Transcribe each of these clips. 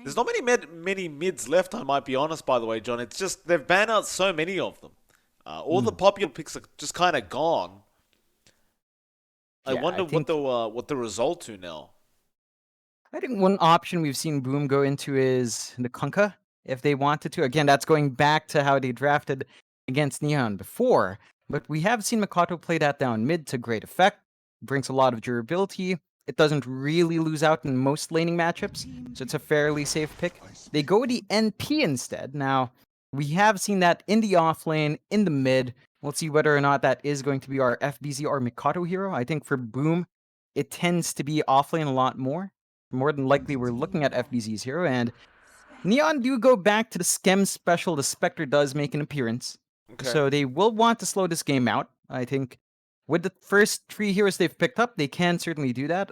There's not many mids left, I might be honest, by the way, John. It's just they've banned out so many of them. All the popular picks are just kind of gone. I Yeah, wonder what the result to now. I think one option we've seen Boom go into is the Kunkka, if they wanted to. Again, that's going back to how they drafted against Neon before. But we have seen Makato play that down mid to great effect. Brings a lot of durability. It doesn't really lose out in most laning matchups, so it's a fairly safe pick. They go the NP instead. Now, we have seen that in the off lane, in the mid. We'll see whether or not that is going to be our FBZ or Mikato hero. I think for Boom, it tends to be off lane a lot more than likely we're looking at FBZ's hero, and Neon do go back to the Skem special. The Spectre does make an appearance, Okay. so they will want to slow this game out. I think with the first 3 heroes they've picked up, they can certainly do that.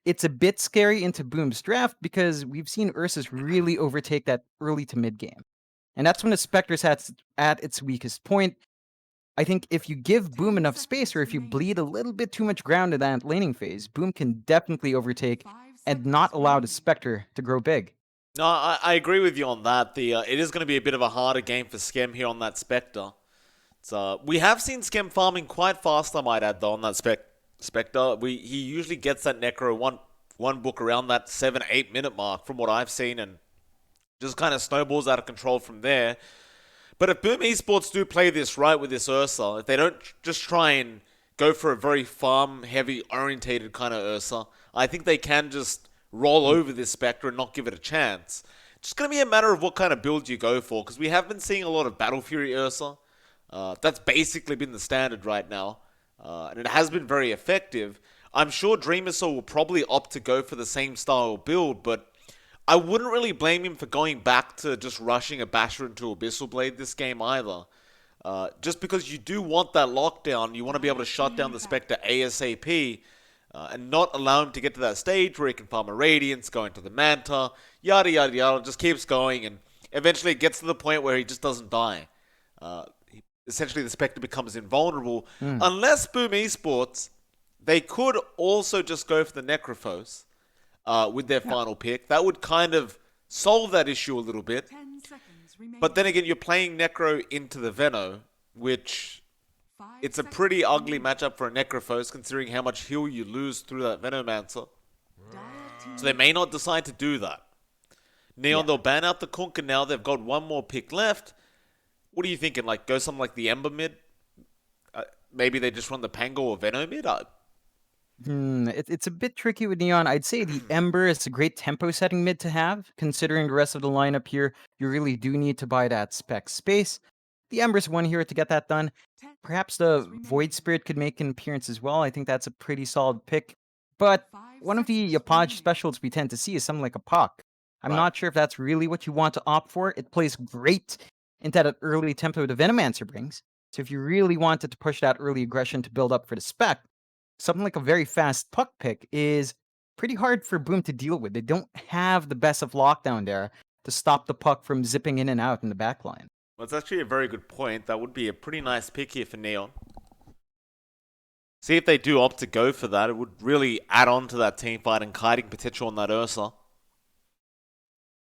It's a bit scary into Boom's draft because we've seen Ursus really overtake that early to mid game. And that's when the Spectre's at its weakest point. I think if you give Boom enough space or if you bleed a little bit too much ground in that laning phase, Boom can definitely overtake and not allow the Spectre to grow big. No, I agree with you on that. It is going to be a bit of a harder game for Skem here on that Spectre. We have seen Skem farming quite fast, I might add, though, on that Spectre. He usually gets that Necro one book around that 7-8 minute mark from what I've seen, and just kind of snowballs out of control from there. But if Boom Esports do play this right with this Ursa, if they don't just try and go for a very farm-heavy orientated kind of Ursa, I think they can just roll over this Spectre and not give it a chance. It's just going to be a matter of what kind of build you go for, because we have been seeing a lot of Battle Fury Ursa. That's basically been the standard right now, and it has been very effective. I'm sure Dreamersaur will probably opt to go for the same style build, but I wouldn't really blame him for going back to just rushing a Basher into Abyssal Blade this game either. Just because you do want that lockdown, you want to be able to shut down the Spectre ASAP, and not allow him to get to that stage where he can farm a Radiance, go into the Manta, yada yada yada, just keeps going, and eventually it gets to the point where he just doesn't die. Essentially, the Spectre becomes invulnerable. Unless Boom Esports, they could also just go for the Necrophos with their final pick. That would kind of solve that issue a little bit. But then again, you're playing Necro into the Veno, which it's a pretty ugly matchup for a Necrophos, considering how much heal you lose through that Venomancer. So they may not decide to do that. Neon, they'll ban out the Kunkka now. They've got one more pick left. What are you thinking? Like, go something like the Ember mid? Maybe they just run the Pango or Veno mid? It's a bit tricky with Neon. I'd say the Ember is a great tempo setting mid to have. Considering the rest of the lineup here, you really do need to buy that spec space. The Ember's one hero to get that done. Perhaps the Void Spirit could make an appearance as well. I think that's a pretty solid pick. But one of the Yapaj specials we tend to see is something like a Puck. I'm not sure if that's really what you want to opt for. It plays great into that early tempo the Venomancer brings. So if you really wanted to push that early aggression to build up for the spec, something like a very fast Puck pick is pretty hard for Boom to deal with. They don't have the best of lockdown there to stop the Puck from zipping in and out in the backline. Well, it's actually a very good point. That would be a pretty nice pick here for Neon. See if they do opt to go for that. It would really add on to that team fight and kiting potential on that Ursa.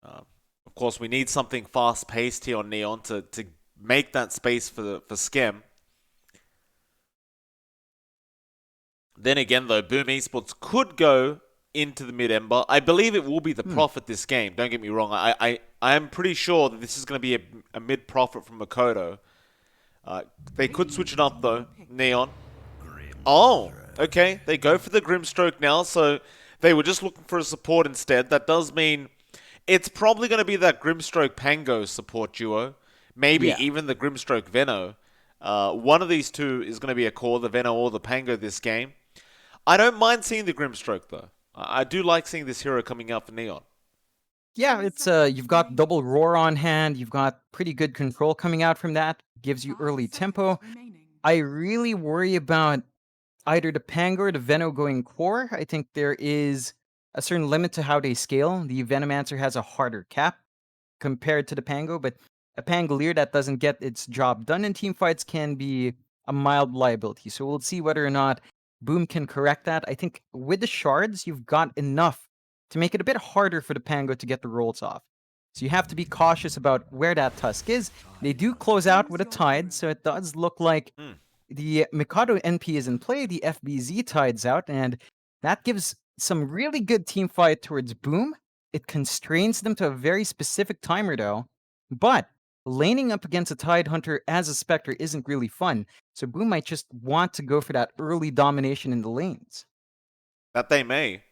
Of course, we need something fast-paced here on Neon to make that space for Skem. Then again, though, Boom Esports could go into the mid-ember. I believe it will be the profit this game. Don't get me wrong. I am pretty sure that this is going to be a mid-profit from Makoto. They could switch it up, though. Neon. Oh, okay. They go for the Grimstroke now, so they were just looking for a support instead. That does mean it's probably going to be that Grimstroke Pango support duo. Maybe even the Grimstroke Veno. One of these two is going to be a core, the Veno or the Pango this game. I don't mind seeing the Grimstroke, though. I do like seeing this hero coming out for Neon. Yeah, it's you've got double roar on hand, you've got pretty good control coming out from that, gives you early tempo. I really worry about either the Pango or the Veno going core. I think there is a certain limit to how they scale. The Venomancer has a harder cap compared to the Pango, but a Pangolier that doesn't get its job done in team fights can be a mild liability. So we'll see whether or not Boom can correct that. I think with the shards, you've got enough to make it a bit harder for the Pango to get the rolls off. So you have to be cautious about where that Tusk is. They do close out with a Tide, so it does look like the Mikado NP is in play, the FBZ Tides out, and that gives some really good team fight towards Boom. It constrains them to a very specific timer, though. But laning up against a Tide Hunter as a Spectre isn't really fun, so Boom might just want to go for that early domination in the lanes. That they may.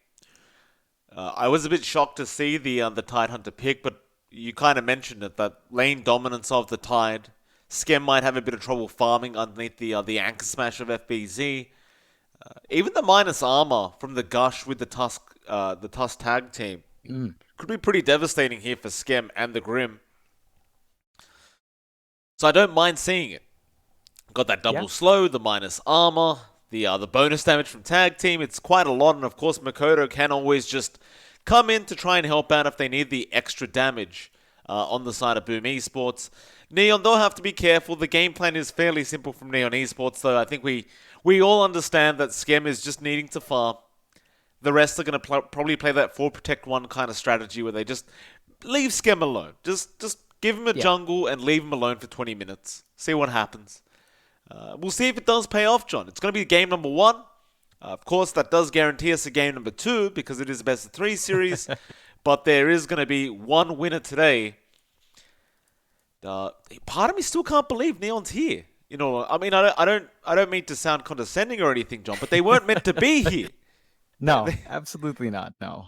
I was a bit shocked to see the Tide Hunter pick, but you kind of mentioned it, that lane dominance of the Tide. Skem might have a bit of trouble farming underneath the anchor smash of FBZ. Even the minus armor from the Gush with the Tusk tag team could be pretty devastating here for Skem and the Grim. So I don't mind seeing it. Got that double slow, the minus armor, the bonus damage from tag team. It's quite a lot, and of course Makoto can always just come in to try and help out if they need the extra damage on the side of Boom Esports. Neon, they'll have to be careful. The game plan is fairly simple from Neon Esports, though. I think we all understand that Skem is just needing to farm. The rest are going to probably play that 4 protect 1 kind of strategy where they just leave Skem alone. Just give him a jungle and leave him alone for 20 minutes. See what happens. We'll see if it does pay off, John. It's going to be game number 1. Of course, that does guarantee us a game number 2 because it is a best of 3 series. But there is going to be one winner today. Part of me still can't believe Neon's here. You know, I mean, I don't mean to sound condescending or anything, John, but they weren't meant to be here. No, absolutely not. No.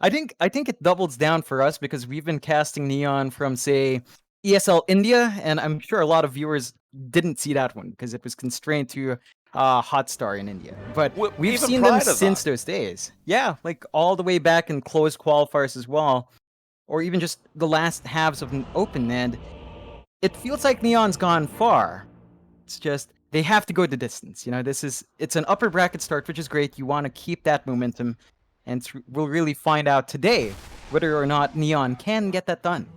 I think it doubles down for us because we've been casting Neon from, say, ESL India, and I'm sure a lot of viewers didn't see that one because it was constrained to Hotstar in India. But we've seen them since those days. Yeah, like all the way back in closed qualifiers as well, or even just the last halves of an open, and it feels like Neon's gone far. It's just they have to go the distance. You know, it's an upper bracket start, which is great. You want to keep that momentum, and we'll really find out today whether or not Neon can get that done.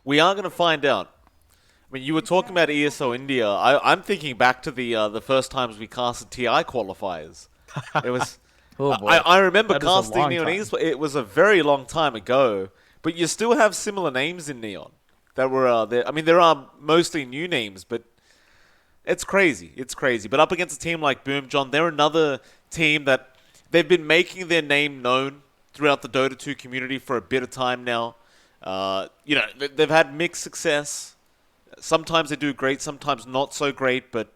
We are going to find out. I mean, you were talking about ESO India. I'm thinking back to the first times we casted TI qualifiers. It was. Oh boy. I remember casting Neon Esports. It was a very long time ago, but you still have similar names in Neon that were there. I mean, there are mostly new names, but it's crazy. It's crazy. But up against a team like Boom, John, they're another team that they've been making their name known throughout the Dota 2 community for a bit of time now. You know, they've had mixed success. Sometimes they do great, sometimes not so great. But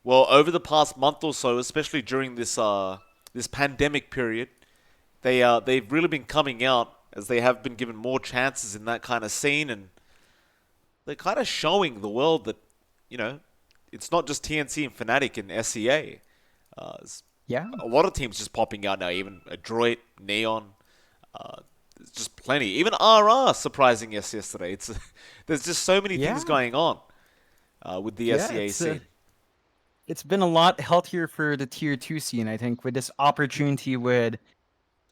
well, over the past month or so, especially during this this pandemic period, they've really been coming out as they have been given more chances in that kind of scene, and they're kind of showing the world that, you know, it's not just TNC and Fnatic and SEA. A lot of teams just popping out now, even Adroit, Neon. There's just plenty. Even RR surprising us yesterday. There's just so many things going on with the SEA scene. It's been a lot healthier for the Tier 2 scene, I think, with this opportunity with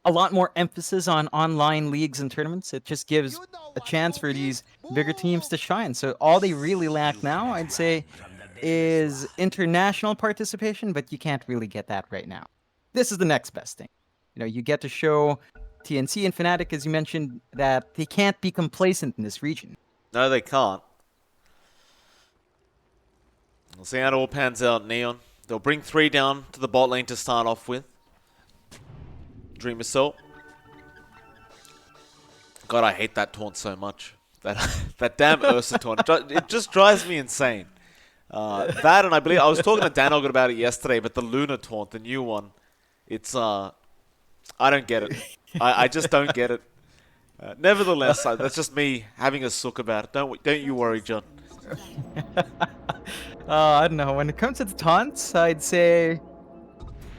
a lot more emphasis on online leagues and tournaments. It just gives a chance for these bigger teams to shine. So all they really lack now, I'd say, is international participation, but you can't really get that right now. This is the next best thing. You know, you get to show TNC and Fnatic, as you mentioned, that they can't be complacent in this region. No, they can't. We'll see how it all pans out, Neon. They'll bring 3 down to the bot lane to start off with. Dream Assault. God, I hate that taunt so much. That damn Ursa taunt. It just drives me insane. That, and I believe I was talking to Dan Ogden about it yesterday, but the Luna taunt, the new one, it's I don't get it. I just don't get it. Nevertheless, that's just me having a sook about it. Don't you worry, John. I don't know. When it comes to the taunts, I'd say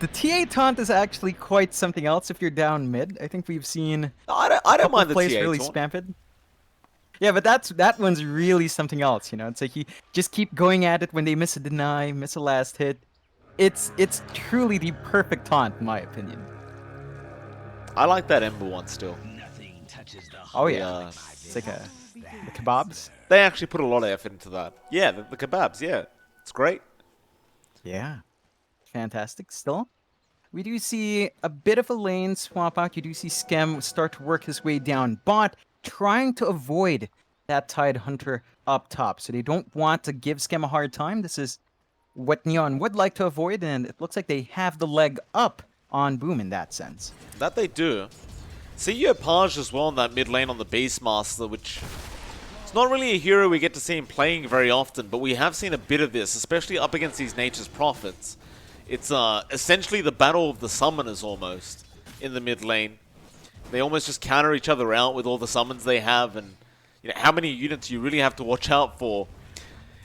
the TA taunt is actually quite something else if you're down mid. I think we've seen I don't mind the TA really taunt. spam it. Yeah, but that one's really something else, you know. It's like you just keep going at it when they miss a deny, miss a last hit. It's truly the perfect taunt, in my opinion. I like that Ember one still. Oh yeah, it's like the kebabs. They actually put a lot of effort into that. Yeah, the kebabs. Yeah, it's great. Yeah, fantastic. Still, We do see a bit of a lane swap out. You do see Skem start to work his way down bot, trying to avoid that Tide Hunter up top. So they don't want to give Skem a hard time. This is what Neon would like to avoid, and it looks like they have the leg up on Boom in that sense. That they do. See Page as well in that mid lane on the Beastmaster, which it's not really a hero we get to see him playing very often, but we have seen a bit of this, especially up against these Nature's Prophets. It's essentially the battle of the summoners almost in the mid lane. They almost just counter each other out with all the summons they have, and you know how many units you really have to watch out for.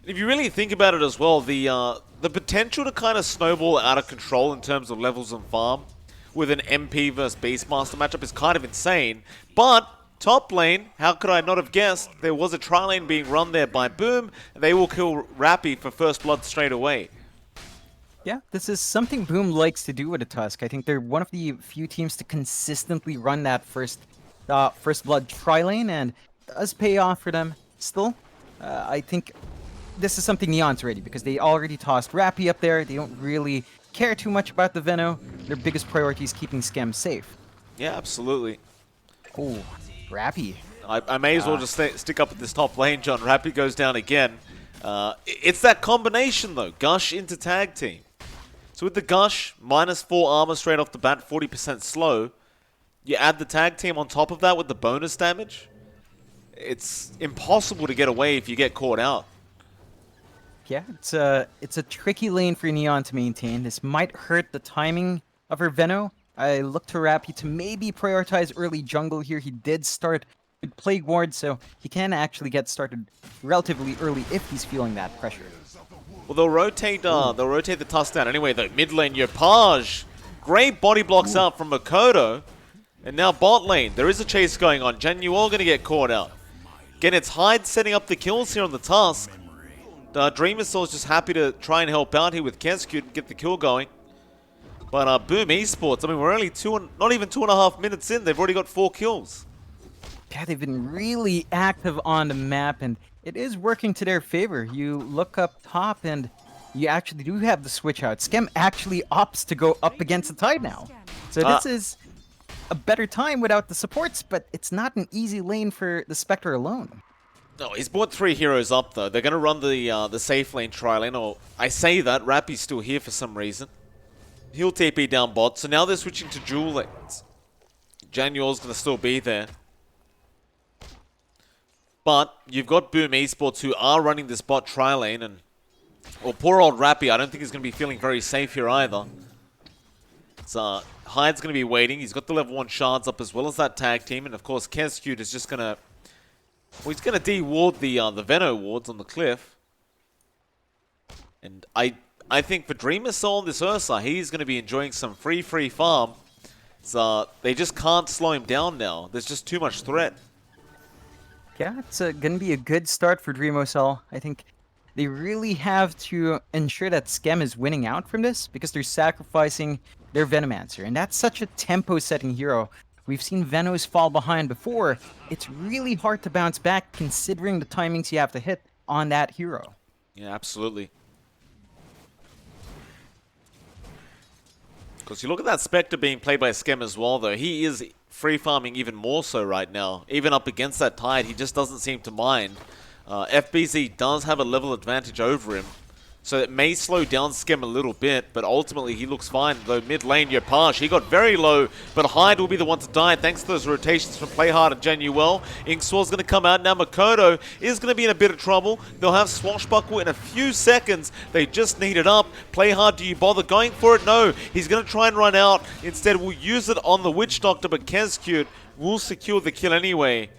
And if you really think about it as well, the potential to kind of snowball out of control in terms of levels and farm with an MP versus Beastmaster matchup is kind of insane. But top lane, how could I not have guessed? There was a tri lane being run there by Boom, and they will kill Rappy for first blood straight away. Yeah, this is something Boom likes to do with a Tusk. I think they're one of the few teams to consistently run that first blood tri lane, and it does pay off for them. Still, I think this is something Neon's ready, because they already tossed Rappy up there. They don't really care too much about the Veno. Their biggest priority is keeping Skem safe. Yeah, absolutely. Oh, Rappy. I may as well just stick up at this top lane, John. Rappy goes down again. It's that combination, though. Gush into tag team. So with the Gush, -4 armor straight off the bat, 40% slow. You add the tag team on top of that with the bonus damage. It's impossible to get away if you get caught out. Yeah, it's a tricky lane for Neon to maintain. This might hurt the timing of her Veno. I look to Rappy to maybe prioritize early jungle here. He did start with Plague Ward, so he can actually get started relatively early if he's feeling that pressure. Well, they'll rotate the Tusk down anyway, though. Mid lane, Page. Great body blocks out from Makoto. And now bot lane, there is a chase going on. Genuel going to get caught out. Again, it's Hyde setting up the kills here on the Tusk. Dreamer Soul's just happy to try and help out here with Kenscute and get the kill going. But Boom Esports, I mean, we're only not even 2.5 minutes in. They've already got 4 kills. Yeah, they've been really active on the map, and it is working to their favor. You look up top, and you actually do have the switch out. Skem actually opts to go up against the Tide now. So this is a better time without the supports, but it's not an easy lane for the Spectre alone. No, he's brought 3 heroes up, though. They're going to run the safe lane tri lane, or I say that, Rappy's still here for some reason. He'll TP down bot, so now they're switching to dual lanes. Januel's going to still be there. But you've got Boom Esports who are running this bot tri lane, and well, poor old Rappy, I don't think he's going to be feeling very safe here either. It's, Hyde's going to be waiting. He's got the level 1 shards up as well as that tag team, and of course Kenscute is just going to... Well, he's going to de-ward the Veno wards on the cliff. And I think for Dreamer Soul and this Ursa, he's going to be enjoying some free farm. So they just can't slow him down now. There's just too much threat. Yeah, it's going to be a good start for Dreamosol. I think they really have to ensure that Skem is winning out from this, because they're sacrificing their Venomancer. And that's such a tempo-setting hero. We've seen Venos fall behind before. It's really hard to bounce back considering the timings you have to hit on that hero. Yeah, absolutely. Because you look at that Spectre being played by Skem as well, though. He is free farming even more so right now. Even up against that Tide, he just doesn't seem to mind. FBZ does have a level advantage over him, so it may slow down Skem a little bit, but ultimately he looks fine. Though mid lane, Page, he got very low, but Hyde will be the one to die thanks to those rotations from Playhard and Genuel. Inkswell's going to come out. Now Makoto is going to be in a bit of trouble. They'll have Swashbuckle in a few seconds. They just need it up. Playhard, do you bother going for it? No. He's going to try and run out. Instead, we'll use it on the Witch Doctor, but Kenscute will secure the kill anyway.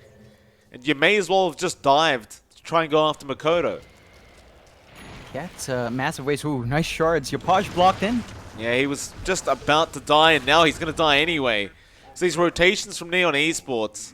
And you may as well have just dived to try and go after Makoto. Yeah, it's a massive waste. Ooh, nice shards. Page blocked in. Yeah, he was just about to die, and now he's going to die anyway. So these rotations from Neon Esports,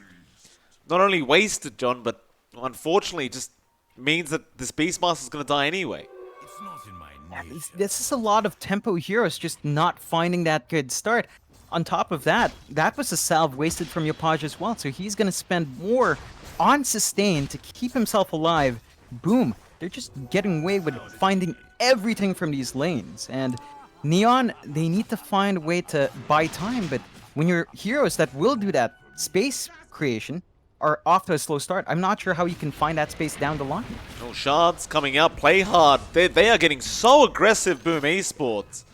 not only wasted, John, but unfortunately just means that this Beastmaster is going to die anyway. It's not in my nature. This is a lot of tempo heroes just not finding that good start. On top of that, that was a salve wasted from Page as well, so he's going to spend more on sustain to keep himself alive. Boom. They're just getting away with finding everything from these lanes. And Neon, they need to find a way to buy time, but when your heroes that will do that space creation are off to a slow start, I'm not sure how you can find that space down the line. Oh, Shards coming out, play hard. They are getting so aggressive, Boom Esports.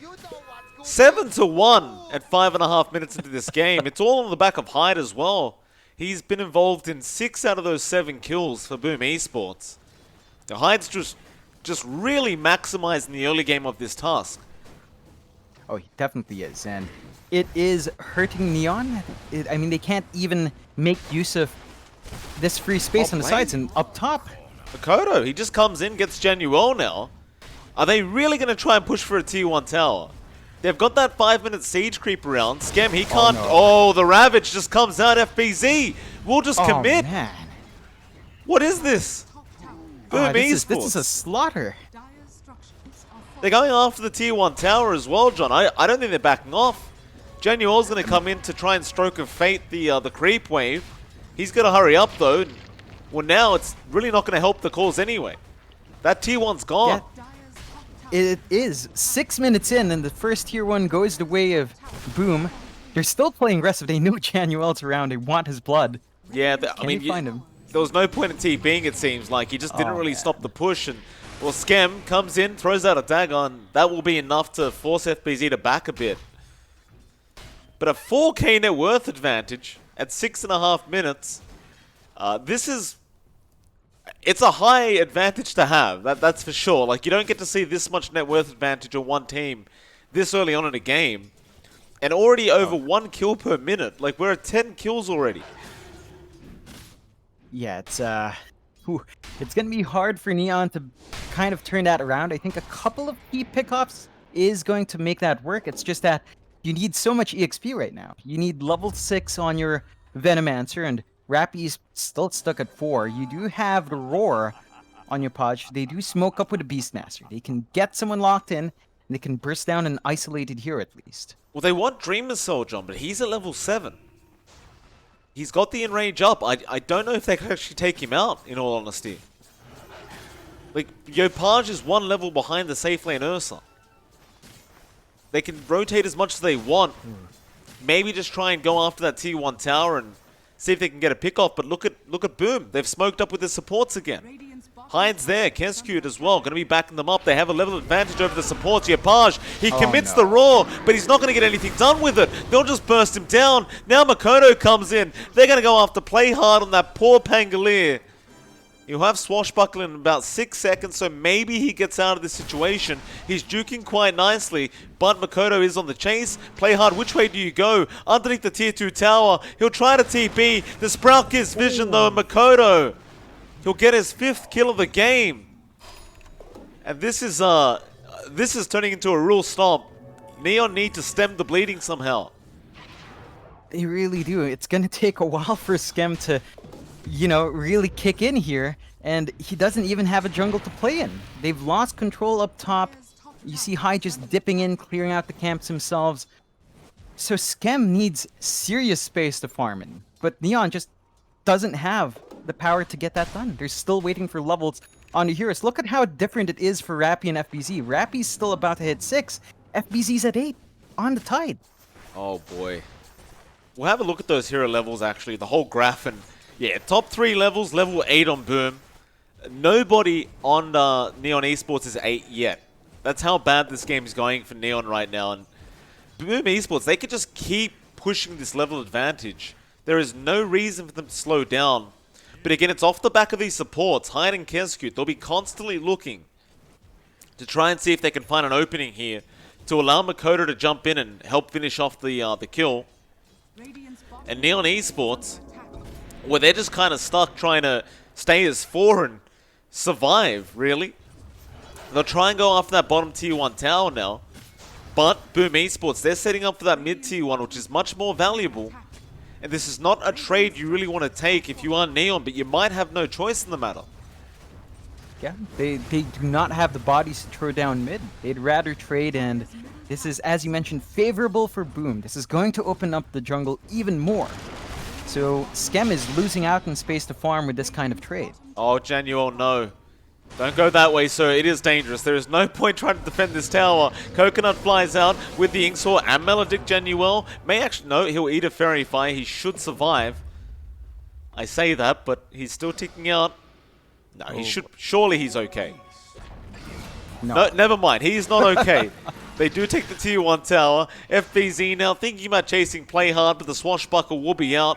7-1 at 5.5 minutes into this game. It's all on the back of Hyde as well. He's been involved in 6 out of those 7 kills for Boom Esports. Now, Hyde's just really maximizing the early game of this task. Oh, he definitely is, and it is hurting Neon. I mean, they can't even make use of this free space on the sides and up top. Makoto, he just comes in, gets Genuel now. Are they really going to try and push for a tier 1 tower? They've got that 5-minute siege creep around. Skem, he can't. Oh, the Ravage just comes out. FBZ will just commit. Man. What is this? Boom Esports. This is a slaughter. They're going after the tier 1 tower as well, John. I don't think they're backing off. Genuel's going to come in to try and stroke of fate the creep wave. He's going to hurry up, though. Well, now it's really not going to help the cause anyway. That tier 1's gone. Yeah. It is 6 minutes in, and the first tier 1 goes the way of Boom. They're still playing aggressive. They know Januel's around. They want his blood. Yeah, I mean, find him. There was no point in TPing, it seems like. He just didn't really stop the push. And well, Skem comes in, throws out a dagger, and that will be enough to force FBZ to back a bit. But a 4k net worth advantage at 6.5 minutes. It's a high advantage to have, that's for sure. Like, you don't get to see this much net worth advantage on one team this early on in a game. And already over 1 kill per minute. Like, we're at 10 kills already. Yeah, it's going to be hard for Neon to kind of turn that around. I think a couple of key pickups is going to make that work. It's just that you need so much EXP right now. You need level 6 on your Venomancer, and Rappy's still stuck at 4. You do have the Roar on your Podge. They do smoke up with a Beastmaster. They can get someone locked in, and they can burst down an isolated hero at least. Well, they want Dreamer Soul, John, but he's at level 7. He's got the enrage up. I don't know if they can actually take him out, in all honesty. Like, Yopaj is 1 level behind the safe lane Ursa. They can rotate as much as they want. Maybe just try and go after that tier 1 tower and see if they can get a pick off. But look at Boom. They've smoked up with their supports again. Hyde's there, Kescute as well, going to be backing them up. They have a level advantage over the supports. Yopaj, he commits the Roar, but he's not going to get anything done with it. They'll just burst him down. Now Makoto comes in. They're going to go after play hard on that poor Pangolier. You'll have Swashbuckle in about 6 seconds, so maybe he gets out of this situation. He's juking quite nicely, but Makoto is on the chase. Play hard, which way do you go? Underneath the tier 2 tower, he'll try to TP. The Sprout gives vision though, and Makoto, he'll get his 5th kill of the game. And this is turning into a real stomp. Neon need to stem the bleeding somehow. They really do. It's going to take a while for Skem to, really kick in here, and he doesn't even have a jungle to play in. They've lost control up top. You see Hyde just dipping in, clearing out the camps themselves. So Skem needs serious space to farm in, but Neon just doesn't have the power to get that done. They're still waiting for levels on the heroes. Look at how different it is for Rappy and FBZ. Rappy's still about to hit 6. FBZ's at 8 on the tide. Oh boy. We'll have a look at those hero levels actually, the whole graph, and yeah, top 3 levels, level 8 on Boom. Nobody on Neon Esports is 8 yet. That's how bad this game is going for Neon right now. And Boom Esports, they could just keep pushing this level advantage. There is no reason for them to slow down. But again, it's off the back of these supports. Hyde and Kescute, they'll be constantly looking to try and see if they can find an opening here to allow Makoto to jump in and help finish off the kill. And Neon Esports, well, they're just kind of stuck trying to stay as 4 and survive, really. They'll try and go after that bottom tier 1 tower now. But Boom Esports, they're setting up for that mid tier 1, which is much more valuable. And this is not a trade you really want to take if you are Neon, but you might have no choice in the matter. Yeah, they do not have the bodies to throw down mid. They'd rather trade, and this is, as you mentioned, favorable for Boom. This is going to open up the jungle even more. So Skem is losing out in space to farm with this kind of trade. Oh, Januel, no. Don't go that way, sir. It is dangerous. There is no point trying to defend this tower. Coconut flies out with the Inksaw and Melodic Genuel. May actually... No, he'll eat a Fairy Fire. He should survive. I say that, but he's still ticking out. No, he should... Surely he's okay. No, never mind. He's not okay. They do take the tier 1 tower. FBZ now thinking about chasing Play Hard, but the Swashbuckle will be out.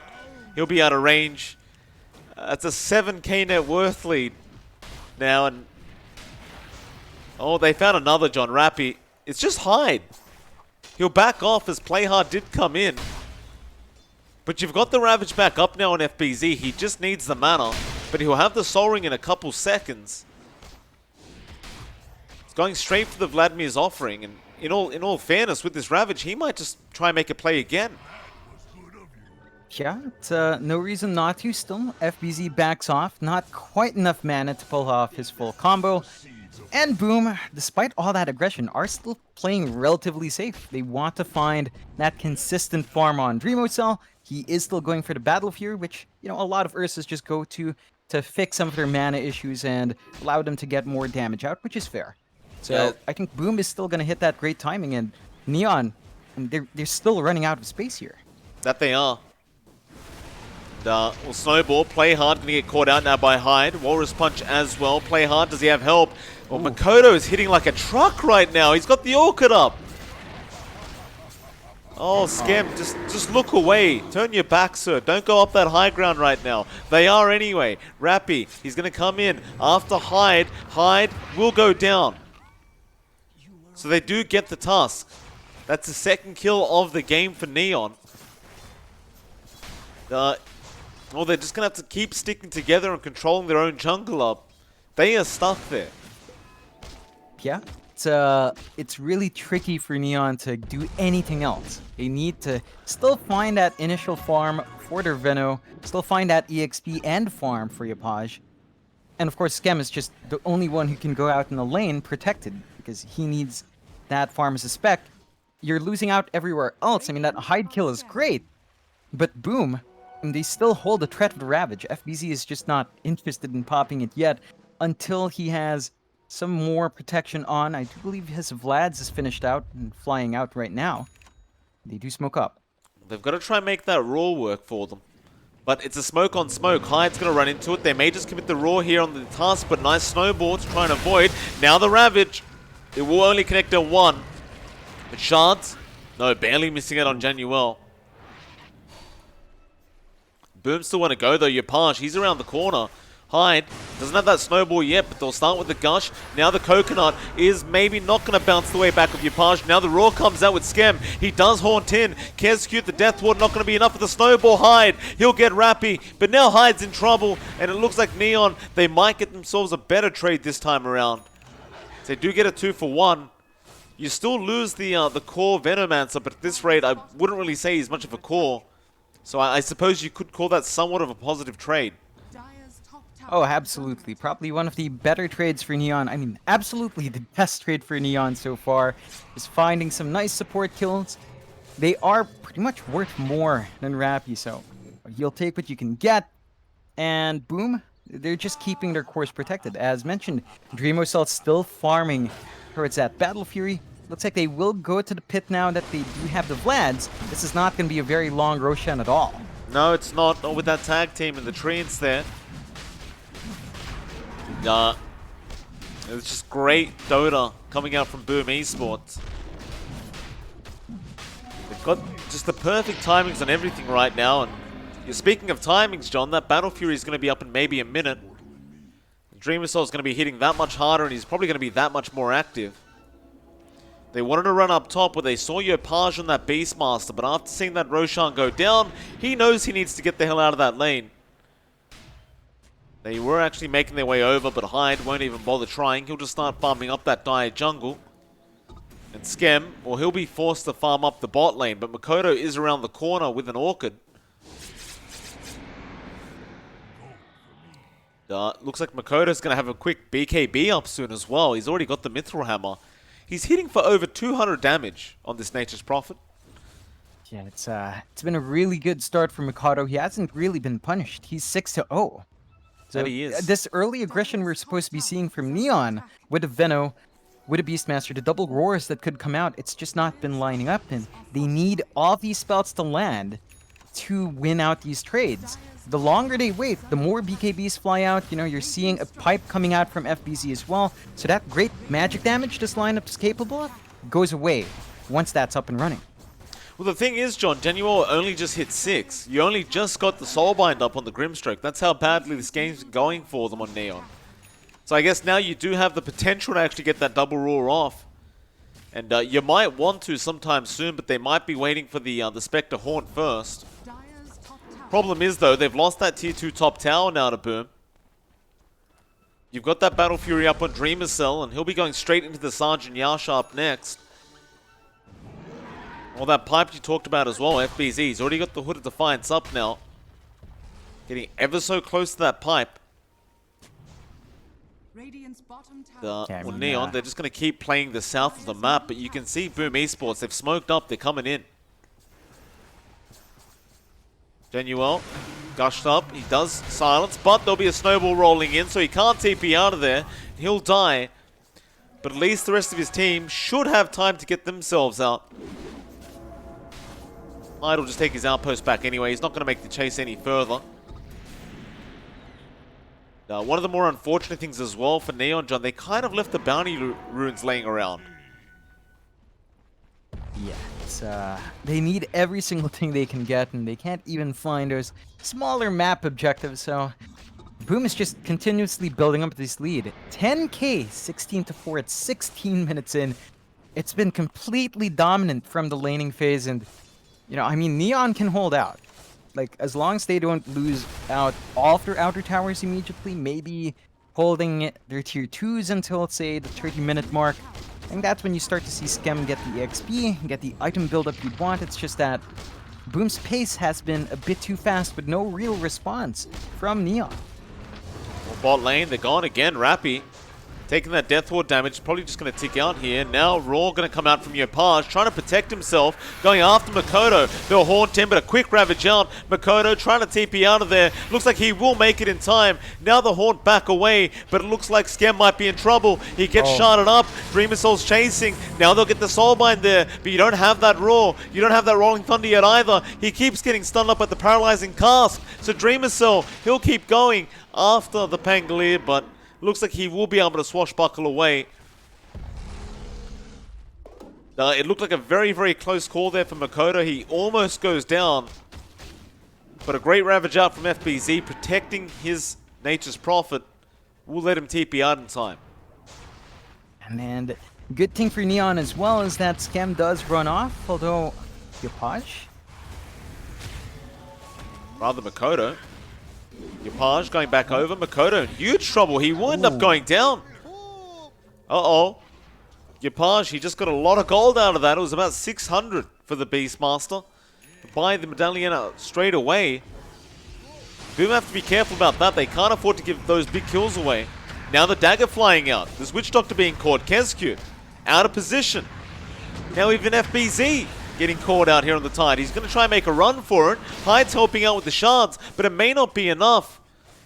He'll be out of range. That's a 7k net worth lead now, and oh, they found another John Rappy. It's just hide. He'll back off as Play Hard did come in, but you've got the Ravage back up now on FBZ. He just needs the mana, but he'll have the Soul Ring in a couple seconds. It's going straight for the Vladimir's offering, and in all fairness, with this Ravage, he might just try and make a play again. Yeah, it's no reason not to still. FBZ backs off, not quite enough mana to pull off his full combo. And Boom, despite all that aggression, are still playing relatively safe. They want to find that consistent farm on Dreamocell. He is still going for the Battle Fury, which, you know, a lot of Ursas just go to fix some of their mana issues and allow them to get more damage out, which is fair. So Yeah. I think Boom is still going to hit that great timing, and Neon, they're still running out of space here. That they are. Well, Snowball, Play Hard, going to get caught out now by Hyde. Walrus Punch as well. Play Hard, does he have help? Well, Makoto is hitting like a truck right now. He's got the Orchid up. Oh, Scam, just look away. Turn your back, sir. Don't go up that high ground right now. They are anyway. Rappy, he's going to come in after Hyde. Hyde will go down. So they do get the Tusk. That's the second kill of the game for Neon. Well, they're just going to have to keep sticking together and controlling their own jungle up. They are stuck there. Yeah, it's really tricky for Neon to do anything else. They need to still find that initial farm for their Veno, still find that EXP and farm for Yapaj. And of course, Skem is just the only one who can go out in the lane protected, because he needs that farm as a spec. You're losing out everywhere else. I mean, that Hyde kill is great, but Boom, and they still hold the threat of the Ravage. FBZ is just not interested in popping it yet until he has some more protection on. I do believe his Vlad's is finished out and flying out right now. They do smoke up. They've got to try and make that Raw work for them. But it's a smoke on smoke. Hyde's going to run into it. They may just commit the Raw here on the task, but nice Snowball to try and avoid. Now the Ravage. It will only connect on one. But Shards, no, barely missing it on Genuel. Boom still want to go though. Yapaj, he's around the corner. Hyde doesn't have that Snowball yet, but they'll start with the Gush. Now the Coconut is maybe not going to bounce the way back of Yapaj. Now the Raw comes out with Skem. He does haunt in. Kescute, the Death Ward, not going to be enough for the Snowball. Hyde, he'll get Rappy, but now Hyde's in trouble, and it looks like Neon, they might get themselves a better trade this time around. So they do get a 2-for-1. You still lose the core Venomancer, but at this rate, I wouldn't really say he's much of a core. So I suppose you could call that somewhat of a positive trade. Oh, absolutely. Probably one of the better trades for Neon. I mean, absolutely the best trade for Neon so far. Is finding some nice support kills. They are pretty much worth more than Rappy, so you'll take what you can get. And boom, they're just keeping their course protected. As mentioned, Dreamocell still farming towards that Battle Fury. Looks like they will go to the pit now that they do have the Vlads. This is not going to be a very long Roshan at all. No, it's not. Not with that tag team and the treants there. It's just great Dota coming out from Boom Esports. They've got just the perfect timings on everything right now. And you're speaking of timings, John, that Battle Fury is going to be up in maybe a minute. Dreamocell is going to be hitting that much harder, and he's probably going to be that much more active. They wanted to run up top where they saw Yopaj on that Beastmaster, but after seeing that Roshan go down, he knows he needs to get the hell out of that lane. They were actually making their way over, but Hyde won't even bother trying. He'll just start farming up that dire jungle. And Skem, well, he'll be forced to farm up the bot lane, but Makoto is around the corner with an Orchid. Looks like Makoto's going to have a quick BKB up soon as well. He's already got the Mithril Hammer. He's hitting for over 200 damage on this Nature's Prophet. Yeah, it's been a really good start for Mikado. He hasn't really been punished. He's 6-0. So he is. this early aggression we're supposed to be seeing from Neon with a Veno, with a Beastmaster, the double roars that could come out, it's just not been lining up, and they need all these spells to land to win out these trades. The longer they wait, the more BKBs fly out. You know, you're seeing a pipe coming out from FBZ as well. So that great magic damage this lineup is capable of goes away once that's up and running. Well, the thing is, John, Genuo only just hit 6. You only just got the Soulbind up on the Grimstroke. That's how badly this game's going for them on Neon. So I guess now you do have the potential to actually get that double roar off. And you might want to sometime soon, but they might be waiting for the Spectre Haunt first. Problem is, though, they've lost that tier 2 top tower now to Boom. You've got that Battle Fury up on Dreamer Cell, and he'll be going straight into the Sergeant Yasha up next. Well, that pipe you talked about as well, FBZ. He's already got the Hood of Defiance up now. Getting ever so close to that pipe. Well, Neon, they're just going to keep playing the south of the map, but you can see Boom Esports, they've smoked up, they're coming in. Genuel, gushed up, he does silence, but there'll be a snowball rolling in, so he can't TP out of there. He'll die, but at least the rest of his team should have time to get themselves out. Hyde will just take his outpost back anyway, he's not going to make the chase any further. One of the more unfortunate things as well for Neon, John, they kind of left the bounty runes laying around. Yeah, it's, they need every single thing they can get, and they can't even find those smaller map objectives, so Boom is just continuously building up this lead. 10k, 16-4 at 16 minutes in. It's been completely dominant from the laning phase, and, you know, I mean, Neon can hold out. Like, as long as they don't lose out all of their outer towers immediately, maybe holding their tier 2s until, let's say, the 30-minute mark, I think that's when you start to see Skem get the XP, get the item buildup you'd want. It's just that Boom's pace has been a bit too fast with no real response from Neon. Well, bot lane, they're gone again, Rappy. Taking that Death Ward damage, probably just going to tick out here. Now Raw going to come out from Yopaj, trying to protect himself, going after Makoto. They'll haunt him, but a quick Ravage out. Makoto trying to TP out of there. Looks like he will make it in time. Now the haunt back away, but it looks like Skem might be in trouble. He gets sharded up. Dreamer Soul's chasing. Now they'll get the Soulbind there, but you don't have that Raw. You don't have that Rolling Thunder yet either. He keeps getting stunned up at the Paralyzing Cask. So Dreamer Soul, he'll keep going after the Pangolier, but looks like he will be able to swashbuckle away. It looked like a very, very close call there for Makoto. He almost goes down. But a great Ravage out from FBZ, protecting his Nature's Prophet. Will let him TP out in time. And good thing for Neon as well is that Skem does run off, although Yopaj? Rather Makoto. Yopaj going back over. Makoto in huge trouble. He will end up going down. Uh-oh. Yopaj, he just got a lot of gold out of that. It was about 600 for the Beastmaster. Buy the medallion out straight away. Boom have to be careful about that. They can't afford to give those big kills away. Now the dagger flying out. There's Witch Doctor being caught. Kesku out of position. Now even FBZ getting caught out here on the Tide. He's going to try and make a run for it. Hyde's helping out with the shards, but it may not be enough.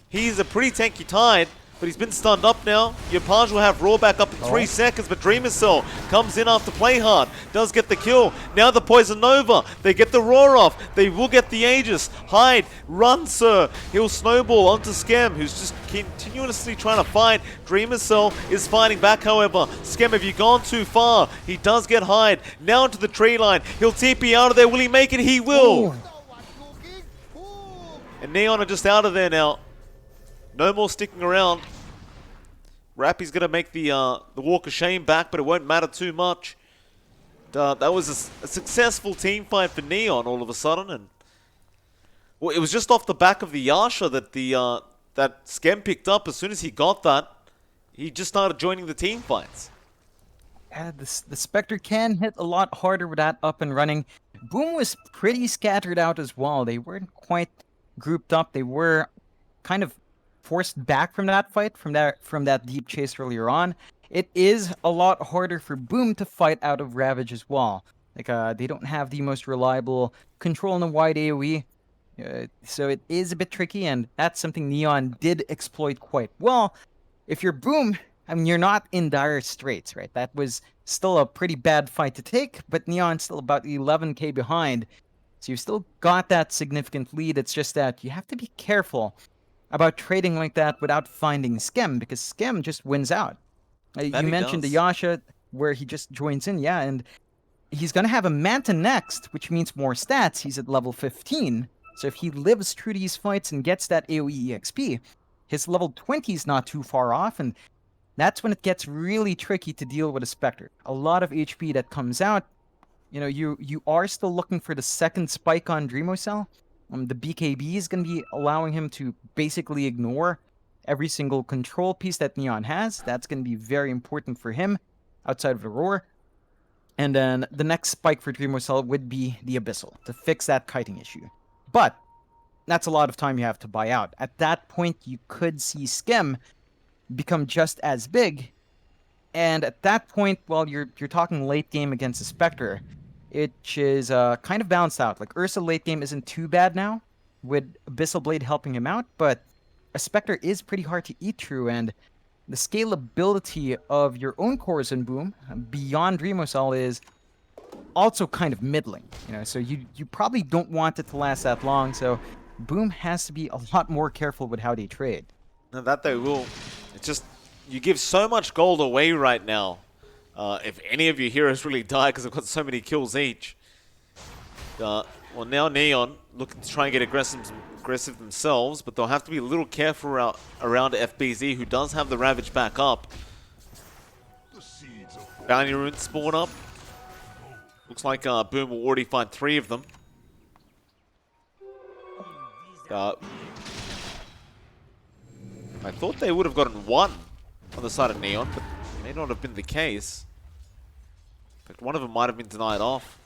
He's a pretty tanky Tide, but he's been stunned up now. Yopaj will have Raw back up in 3 seconds, but Dreamer Cell comes in after play hard. Does get the kill. Now the Poison Nova. They get the Raw off. They will get the Aegis. Hyde, run, sir. He'll snowball onto Skem, who's just continuously trying to fight. Dreamer Cell is fighting back, however. Skem, have you gone too far? He does get Hyde. Now into the tree line. He'll TP out of there. Will he make it? He will. And Neon are just out of there now. No more sticking around. Rappy's going to make the Walk of Shame back, but it won't matter too much. That was a successful team fight for Neon all of a sudden. And well, it was just off the back of the Yasha that that Skem picked up. As soon as he got that, he just started joining the team fights. Yeah, the Spectre can hit a lot harder with that up and running. Boom was pretty scattered out as well. They weren't quite grouped up. They were kind of forced back from that fight, from that deep chase earlier on. It is a lot harder for Boom to fight out of Ravage as well. Like, they don't have the most reliable control in the wide AoE. So it is a bit tricky, and that's something Neon did exploit quite well. If you're Boom, I mean, you're not in dire straits, right? That was still a pretty bad fight to take, but Neon's still about 11k behind. So you've still got that significant lead. It's just that you have to be careful about trading like that without finding Skem, because Skem just wins out. That You he mentioned the does. Yasha, where he just joins in, yeah, and he's going to have a Manta next, which means more stats. He's at level 15. So if he lives through these fights and gets that AoE EXP, his level 20 is not too far off, and that's when it gets really tricky to deal with a Spectre. A lot of HP that comes out. You are still looking for the second spike on Dreamocell. The BKB is going to be allowing him to basically ignore every single control piece that Neon has. That's going to be very important for him outside of the Roar. And then the next spike for Dreamocell would be the Abyssal to fix that kiting issue. But that's a lot of time you have to buy out. At that point, you could see Skem become just as big. And at that point, well, you're talking late game against a Spectre, which is kind of balanced out. Like Ursa late game isn't too bad now, with Abyssal Blade helping him out, but a Spectre is pretty hard to eat through, and the scalability of your own cores in Boom beyond Dreamocell is also kind of middling. So you probably don't want it to last that long. So Boom has to be a lot more careful with how they trade. No, that they will. It's just, you give so much gold away right now. If any of your heroes really die because they've got so many kills each. Well, now Neon looking to try and get aggressive themselves, but they'll have to be a little careful around FBZ, who does have the Ravage back up. Bounty runes spawn up. Looks like Boom will already find 3 of them. I thought they would have gotten 1 on the side of Neon, but it may not have been the case. In fact, one of them might have been denied off.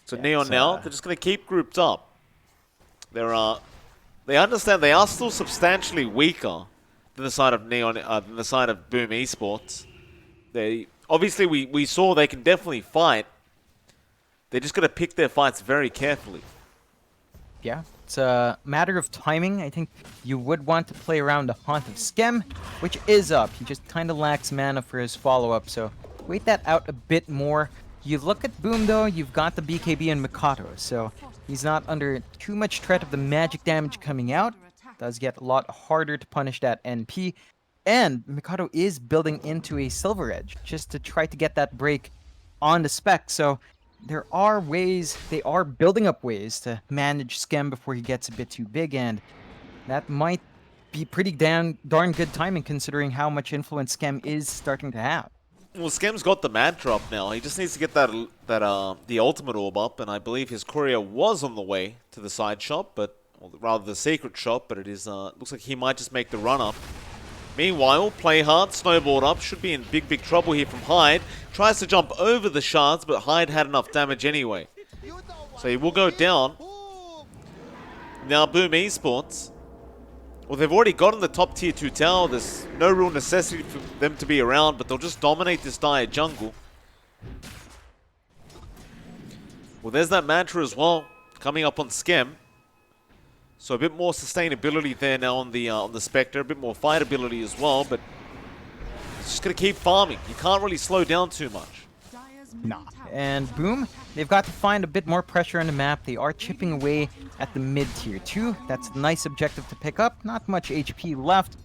So yeah, Neon now, they're just going to keep grouped up. They understand they are still substantially weaker than the side of Neon, than the side of Boom Esports. Obviously, we saw they can definitely fight. They're just going to pick their fights very carefully. Yeah, it's a matter of timing. I think you would want to play around the Haunt of Skem, which is up. He just kind of lacks mana for his follow-up, so wait that out a bit more. You look at Boom, though, you've got the BKB and Mikado, so he's not under too much threat of the magic damage coming out. Does get a lot harder to punish that NP. And Mikado is building into a Silver Edge just to try to get that break on the spec, so there are ways, they are building up ways to manage Skem before he gets a bit too big, and that might be pretty darn good timing considering how much influence Skem is starting to have. Well, Skem's got the mad drop now. He just needs to get the ultimate orb up, and I believe his courier was on the way to the side shop, or rather the secret shop, but it is looks like he might just make the run up. Meanwhile, Play Hard, snowboard up, should be in big trouble here from Hyde. Tries to jump over the shards, but Hyde had enough damage anyway. So he will go down. Now Boom Esports. Well, they've already gotten the top tier 2 tower. There's no real necessity for them to be around, but they'll just dominate this dire jungle. Well, there's that mantra as well, coming up on Skem. So a bit more sustainability there now on the Spectre, a bit more fightability as well, but it's just going to keep farming. You can't really slow down too much. Nah. And Boom, they've got to find a bit more pressure on the map. They are chipping away at the mid-tier 2. That's a nice objective to pick up. Not much HP left.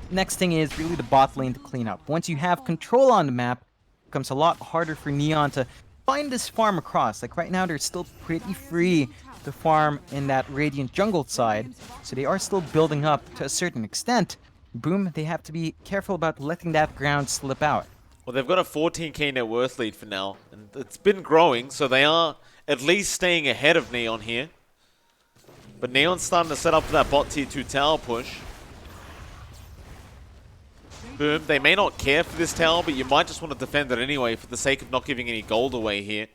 Next thing is really the bot lane to clean up. Once you have control on the map, it becomes a lot harder for Neon to find this farm across. Like right now, they're still pretty free to farm in that Radiant jungle side, so they are still building up to a certain extent. Boom, they have to be careful about letting that ground slip out. Well, they've got a 14k net worth lead for now, and it's been growing, so they are at least staying ahead of Neon here. But Neon's starting to set up for that bot tier 2 tower push. Boom, they may not care for this tower, but you might just want to defend it anyway for the sake of not giving any gold away here.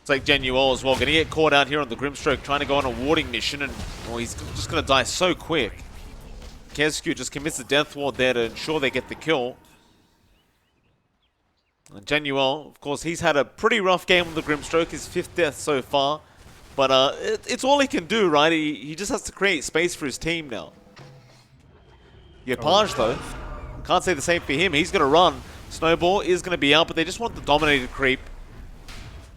It's like Genuel as well, going to get caught out here on the Grimstroke, trying to go on a warding mission, and well, he's just going to die so quick. Kesku just commits a death ward there to ensure they get the kill. And Genuel, of course, he's had a pretty rough game on the Grimstroke, his 5th death so far. But it's all he can do, right? He just has to create space for his team now. Yopaj, though, can't say the same for him. He's going to run. Snowball is going to be out, but they just want the dominated creep.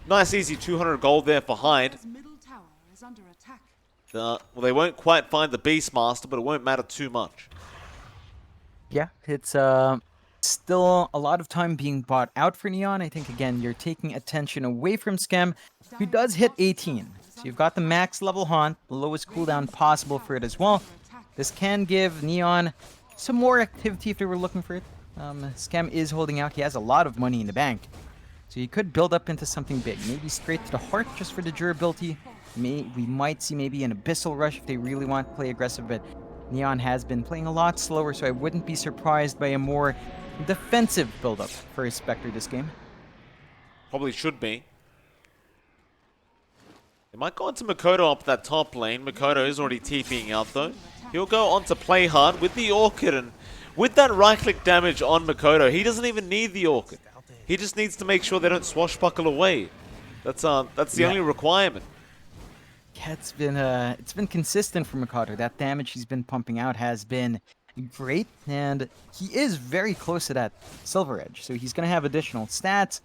Nice, easy 200 gold there for Hyde. Well, they won't quite find the Beastmaster, but it won't matter too much. Yeah, it's still a lot of time being bought out for Neon. I think, again, you're taking attention away from Skem, who does hit 18. So you've got the max level Haunt, the lowest cooldown possible for it as well. This can give Neon some more activity if they were looking for it. Skem is holding out. He has a lot of money in the bank. So you could build up into something big. Maybe straight to the heart just for the durability. We might see maybe an Abyssal Rush if they really want to play aggressive, but Neon has been playing a lot slower, so I wouldn't be surprised by a more defensive build-up for his Spectre this game. Probably should be. They might go onto Makoto up that top lane. Makoto is already TPing out though. He'll go on to play hard with the Orchid, and with that right-click damage on Makoto, he doesn't even need the Orchid. He just needs to make sure they don't swashbuckle away. That's the only requirement. Yeah, it's been consistent for Makoto. That damage he's been pumping out has been great, and he is very close to that Silver Edge. So he's going to have additional stats,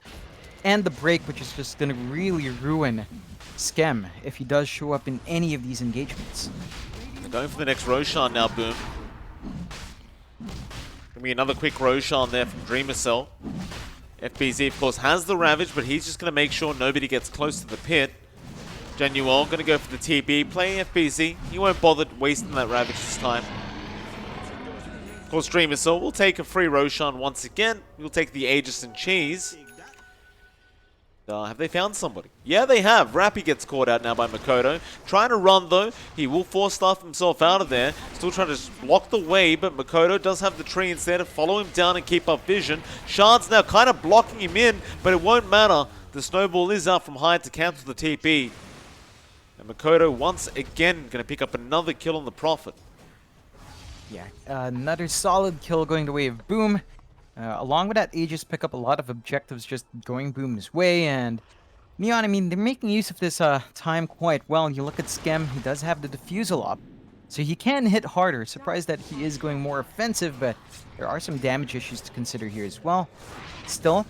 and the break, which is just going to really ruin Skem if he does show up in any of these engagements. They're going for the next Roshan now, Boom. Gonna be another quick Roshan there from Dreamercell. FBZ, of course, has the Ravage, but he's just going to make sure nobody gets close to the pit. Genuel going to go for the TB, play FBZ. He won't bother wasting that Ravage this time. Of course, Dreamercell will take a free Roshan once again. He'll take the Aegis and Cheese. Have they found somebody? Yeah, they have. Rappy gets caught out now by Makoto. Trying to run, though. He will force stuff himself out of there. Still trying to block the way, but Makoto does have the tree instead to follow him down and keep up vision. Shard's now kind of blocking him in, but it won't matter. The snowball is out from Hyde to cancel the TP. And Makoto, once again, going to pick up another kill on the Prophet. Yeah, another solid kill going the way of Boom. Along with that, Aegis pick up a lot of objectives just going Boom's way, and Neon, I mean, they're making use of this time quite well. You look at Skem, he does have the Diffusal up, so he can hit harder. Surprised that he is going more offensive, but there are some damage issues to consider here as well. Still,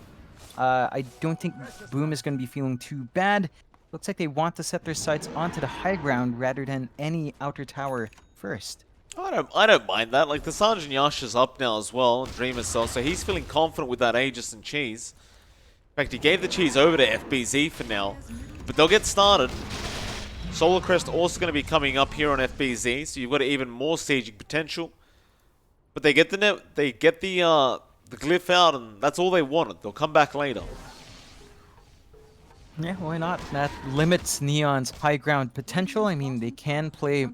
I don't think Boom is going to be feeling too bad. Looks like they want to set their sights onto the high ground rather than any outer tower first. I don't mind that. Like, the Sergeant Yash is up now as well, Dreamercell, so he's feeling confident with that Aegis and Cheese. In fact, he gave the Cheese over to FBZ for now, but they'll get started. Solar Crest also going to be coming up here on FBZ, so you've got even more sieging potential. But they get the glyph out, and that's all they wanted. They'll come back later. Yeah, why not? That limits Neon's high ground potential. I mean, they can play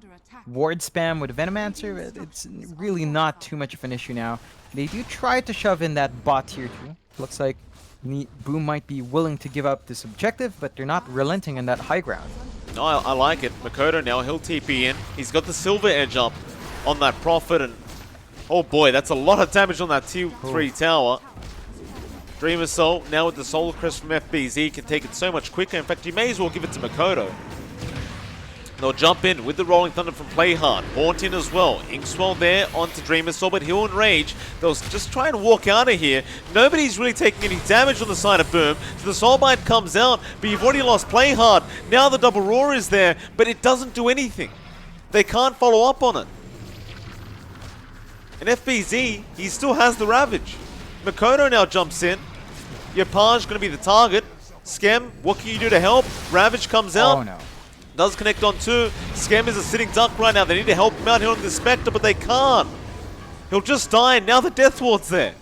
ward spam with Venomancer, but it's really not too much of an issue now. They do try to shove in that bot tier 2. Looks like Boom might be willing to give up this objective, but they're not relenting in that high ground. No, I like it. Makoto now, he'll TP in. He's got the Silver Edge up on that Prophet, and oh boy, that's a lot of damage on that tier 3 tower. Dreamercell, now with the Solar Crest from FBZ, can take it so much quicker. In fact, you may as well give it to Makoto. They'll jump in with the Rolling Thunder from Playhard. Haunt in as well. Inkswell there onto Dreamercell, but he'll enrage. They'll just try and walk out of here. Nobody's really taking any damage on the side of Boom. So the Soulbite comes out, but you've already lost Playhard. Now the double roar is there, but it doesn't do anything. They can't follow up on it. And FBZ, he still has the Ravage. Makoto now jumps in. Yopaj going to be the target. Skem, what can you do to help? Ravage comes out. Oh no. Does connect on 2. Skem is a sitting duck right now. They need to help him out here on the Spectre, but they can't. He'll just die, and now the Death Ward's there.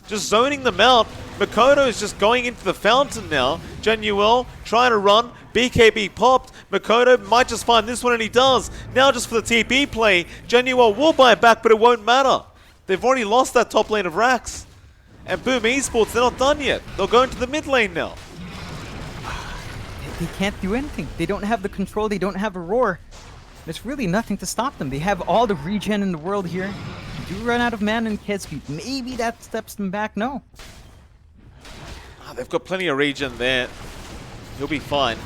Just zoning them out. Makoto is just going into the fountain now. Genuel trying to run. BKB popped. Makoto might just find this one, and he does. Now just for the TP play. Genuel will buy it back, but it won't matter. They've already lost that top lane of Rax. And Boom Esports, they're not done yet. They'll go into the mid lane now. They can't do anything. They don't have the control. They don't have a roar. There's really nothing to stop them. They have all the regen in the world here. They do run out of mana and Ked speed. Maybe that steps them back. No. They've got plenty of regen there. He'll be fine.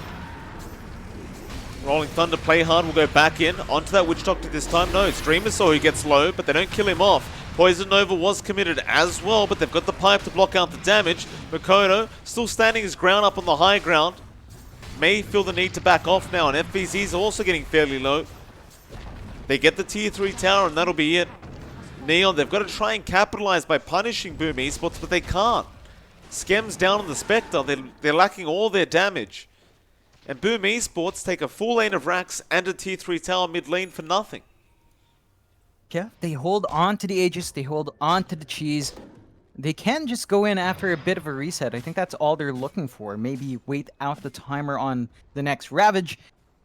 Rolling Thunder, play hard, will go back in. Onto that Witch Doctor this time. No, it's Dreamersaur who gets low, but they don't kill him off. Poison Nova was committed as well, but they've got the pipe to block out the damage. Makoto still standing his ground up on the high ground. May feel the need to back off now, and FBZ's also getting fairly low. They get the tier 3 tower, and that'll be it. Neon, they've got to try and capitalize by punishing Boom Esports, but they can't. Skem's down on the Spectre. They're lacking all their damage. And Boom Esports take a full lane of racks and a tier 3 tower mid lane for nothing. Yeah, they hold on to the Aegis, they hold on to the cheese. They can just go in after a bit of a reset. I think that's all they're looking for. Maybe wait out the timer on the next Ravage,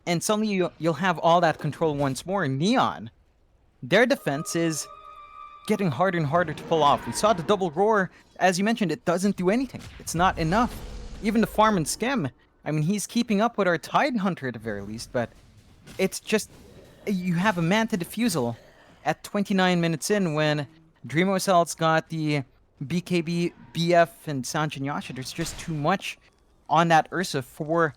and suddenly you'll have all that control once more. Neon, their defense is getting harder and harder to pull off. We saw the double roar. As you mentioned, it doesn't do anything. It's not enough. Even the farm and Skem, I mean, he's keeping up with our Tide Hunter at the very least, but it's just, you have a Manta Diffusal at 29 minutes in when DreamoCell's got the BKB, BF, and Sanjin Yasha. There's just too much on that Ursa for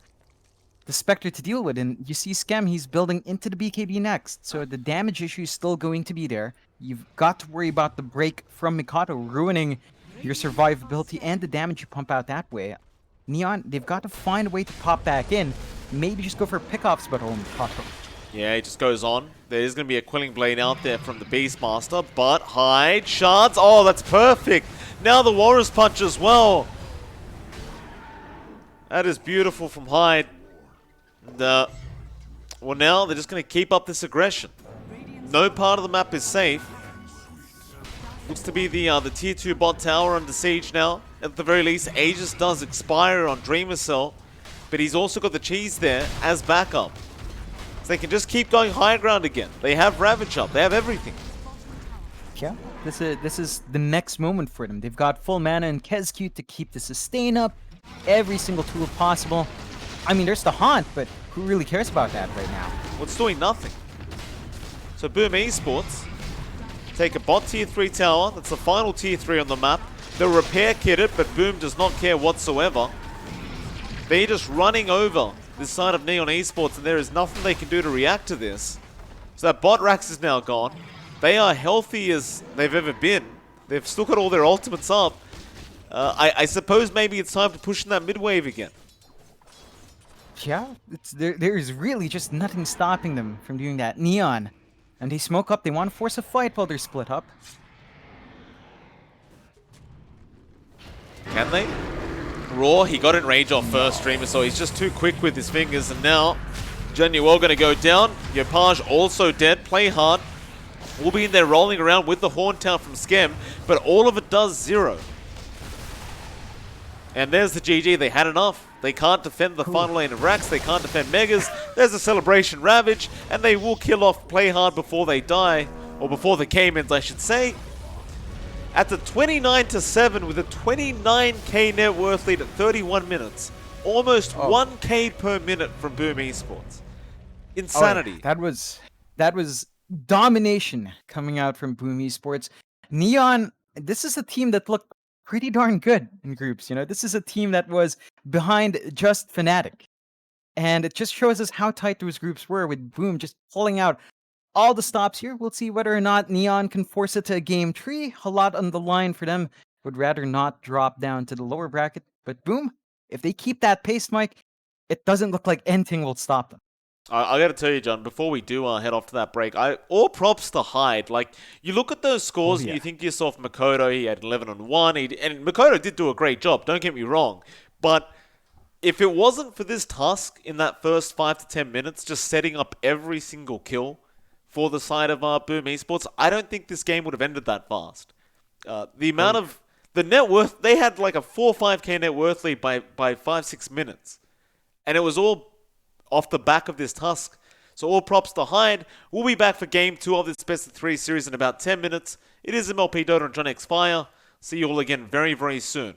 the Spectre to deal with. And you see Skem, he's building into the BKB next. So the damage issue is still going to be there. You've got to worry about the break from Mikado ruining your survivability and the damage you pump out that way. Neon, they've got to find a way to pop back in. Maybe just go for pickoffs, but Mikado. Yeah, he just goes on. There is going to be a Quelling Blade out there from the Beastmaster, but Hyde, shards. Oh, that's perfect. Now the Walrus Punch as well. That is beautiful from Hyde. And, well, now they're just going to keep up this aggression. No part of the map is safe. Looks to be the tier 2 bot tower under siege now. At the very least, Aegis does expire on Dreamercell, but he's also got the cheese there as backup. So they can just keep going high ground again. They have Ravage up. They have everything. Yeah, this is the next moment for them. They've got full mana and Kezcute to keep the sustain up. Every single tool possible. I mean, there's the Haunt, but who really cares about that right now? Well, it's doing nothing. So Boom Esports take a bot tier 3 tower. That's the final tier 3 on the map. They'll repair kit it, but Boom does not care whatsoever. They're just running over this side of Neon Esports, and there is nothing they can do to react to this. So that bot Rax is now gone. They are healthy as they've ever been. They've still got all their ultimates up. I suppose maybe it's time to push in that mid wave again. Yeah, there's really just nothing stopping them from doing that. Neon, and they smoke up. They want to force a fight while they're split up. Can they? Roar, he got in range off first streamer, so he's just too quick with his fingers, and now Genuel going to go down. Yopage also dead. Play hard. Will be in there rolling around with the Horn Town from Skem, but all of it does 0. And there's the GG. They had enough. They can't defend the final lane of Rax. They can't defend Megas. There's a Celebration Ravage, and they will kill off Play Hard before they die, or before the Caymans, I should say. At the 29-7 with a 29k net worth lead at 31 minutes. Almost 1k per minute from Boom Esports. Insanity. Oh, that was domination coming out from Boom Esports. Neon, this is a team that looked pretty darn good in groups. You know, this is a team that was behind just Fnatic. And it just shows us how tight those groups were, with Boom just pulling out all the stops here. We'll see whether or not Neon can force it to a game 3. A lot on the line for them. Would rather not drop down to the lower bracket. But Boom, if they keep that pace, Mike, it doesn't look like anything will stop them. I gotta tell you, John, before we do head off to that break, all props to Hyde. Like, you look at those scores and you think to yourself, Makoto, he had 11-1, and Makoto did do a great job, don't get me wrong. But if it wasn't for this Tusk in that first 5 to 10 minutes, just setting up every single kill for the side of Boom Esports, I don't think this game would have ended that fast. The amount of the net worth, they had like a 4 or 5k net worth lead by 5-6 minutes. And it was all off the back of this Tusk. So all props to Hyde. We'll be back for Game 2 of this Best of 3 series in about 10 minutes. It is MLP Dota and JohnXFire. See you all again very, very soon.